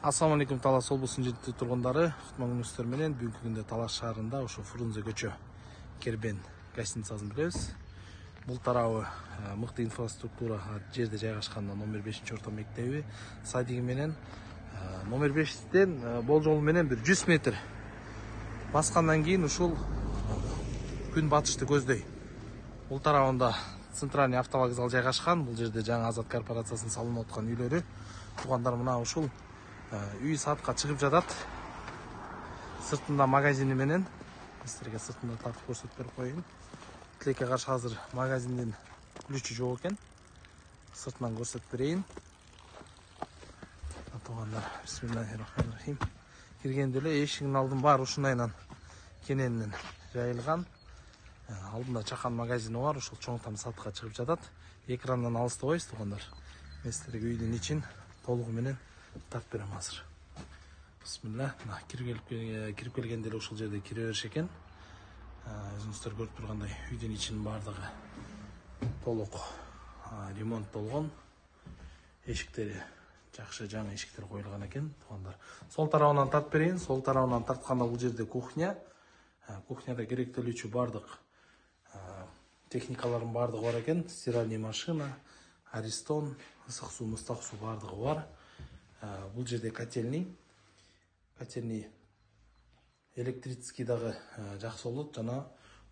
Assalamu алейкум, Талас облысының жергілікті тұрғындары. Күтмәңіздер менен бүгінгі күнде Талас шаарында ошо Фрунзе көчө Кербен гостиницасын билебиз. Бул тарабы мыкты инфраструктура жерде жайгашкан номер 5-орто мектеби садиги менен номер 5-тен болжол менен бир 100 метр баскандан кийин ушул күн батышты көздөй. Бул тарабында центральный автовокзал жайгашкан. Бул жерде жаңы Азат корпорациясынын салынып аткан үйлөрү. Тугандар мына ушул үй сатка чыгып жатат. Сыртында магазини менен силерге сыртында тартып көрсөтүп берип коеюн. Тилекке каршы азыр магазиндин ключу жок экен. Сыртынан көрсөтүп берейин. Тугандар, бисмиллахиррахманиррахим. Киргенде эле эшигинин алдын баары ушундайынан кененинен жайылган. Алдында чакан магазини бар, ушул чоң там сатка чыгып жатат. Экрандан алыстабайсыз тугандар. Мен силерге үйдүн ичин толугу менен тартып берем азыр. Бисмилlah. Кирип келгенде эле ушул жерде кире бериш экен. Өзүңүздөр көрүп тургандай үйдүн ичинин баардыгы толук ремонт болгон. Эшиктери жакшы, жаңы эшиктер коюлган экен тугандар. Сол тарабынан тартып берейин. Сол тарабынан тартканда бул жерде кухня. Кухняда керектелүүчү баардык техникалардын баардыгы бар экен. Стиральный машина, аристон, ысык суу, мыстак суу баардыгы бар. Бул жерде котельный электрический дагы жакшы болот, жана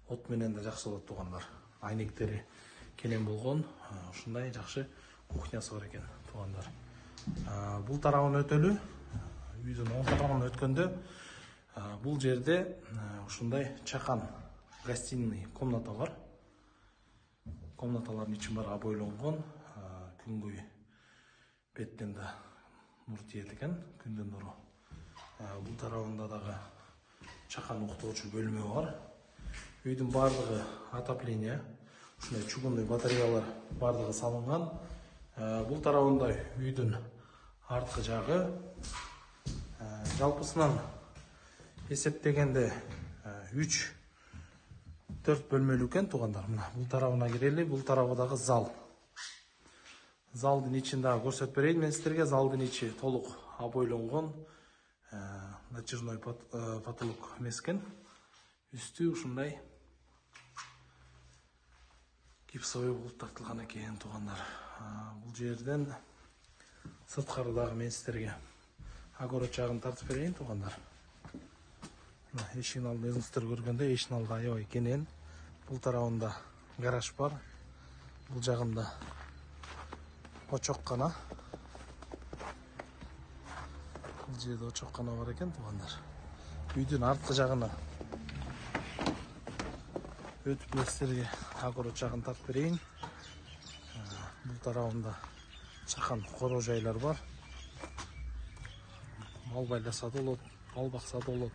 от менен да жакшы болот тугандар. Айнектери кенен болгон, ушундай жакшы кухнясы бар экен тугандар. Бул тарабын өтөлү, үйдүн оң тарабына өткөндө бул жерде ушундай чакан гостиный комната бар. Комнаталардын ичин баары обойлонгон, күнгөй беттен да нур тиет экен, күндүн нуру. Бул тарабында дагы чакан уктоочу бөлмө бар. Үйдүн баардыгы отопление, ушундай чугунный батареялар баардыгы салынган. Бул тарабында үйдүн арткы жагы жалпысынан эсептегенде 3-4 бөлмөлүү экен тугандар. Мына бул тарабына кирели, бул тарабы дагы зал. Залдын ичин дагы көрсөтүп берейин мен силерге. Залдын ичи толук обойлонгон, натяжной потолок эмес экен. Үстү ушундай гипсовый болуп тартылган экен тугандар. Бул жерден сырткары дагы мен силерге огород жагын тартып берейин тугандар. Эшигин алдын өзүңүздөр көргөндө эшиктин алды аябай кенен. Бул тарабында гараж бар. Бул жагында очоккана. Бул жерде очоккана бар экен тугандар. Үйдүн арткы жагына өтүп мен силерге огород жагын тартып берейин. Бул тарабында чакан коро жайлар бар. Мал байласа да болот, мал бакса да болот.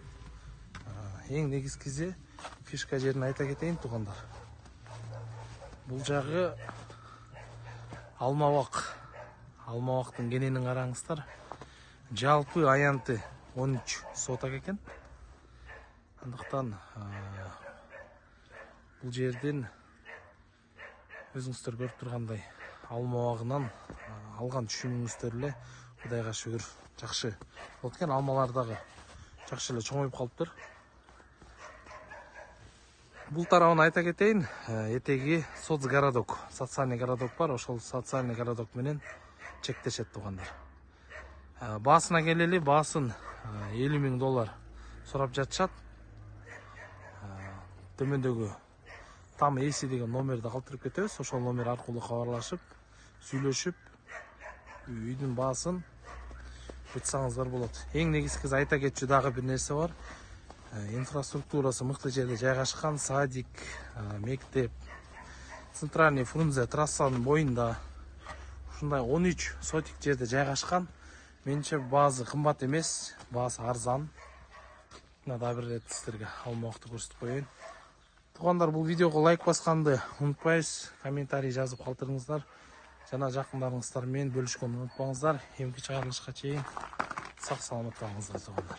Эң негизгиси фишка жерин айта кетейин тугандар. Бул жагы алмабак. Алмабактын кененин караңыздар. Жалпы аянты 13 соток экен. Андыктан бул жерден өзүңүздөр көрүп тургандай алмабагынан алган түшүнүңүздөр эле Кудайга шүгүр жакшы болот экен. Алмалар дагы жакшы эле чоңоюп калыптыр. Бул тарабын айта кетейин, этеги соцгородок, социальный городок бар, ошол социальный городок менен чектешет тугандар. Баасына келели, баасын $50,000 сурап жатышат. Төмөндөгү там эси деген номерди калтырып кетебиз. Ошол номер аркылуу кабарлашып, сүйлөшүп, үйдүн баасын айтсаңыздар болот. Эң негизгиси айта кетчү дагы бир нерсе бар. Инфраструктурасы мыкты жерде жайгашкан, садик, мектеп, центральный Фрунзе трассанын боюнда ушундай 13 сотик жерде жайгашкан. Менче баасы кымбат эмес, баасы арзан. Мына дагы бир рет силерге алмакты көрсөтүп коеюн. Тугандар, бул видеого лайк басканды унутпайсыз, комментарий жазып калтырыңыздар. Жана жакындарыңыздар менен бөлүшкөнү унутпаңыздар. Эмки чыгарылышка чейин сак саламат болуңуздар тугандар.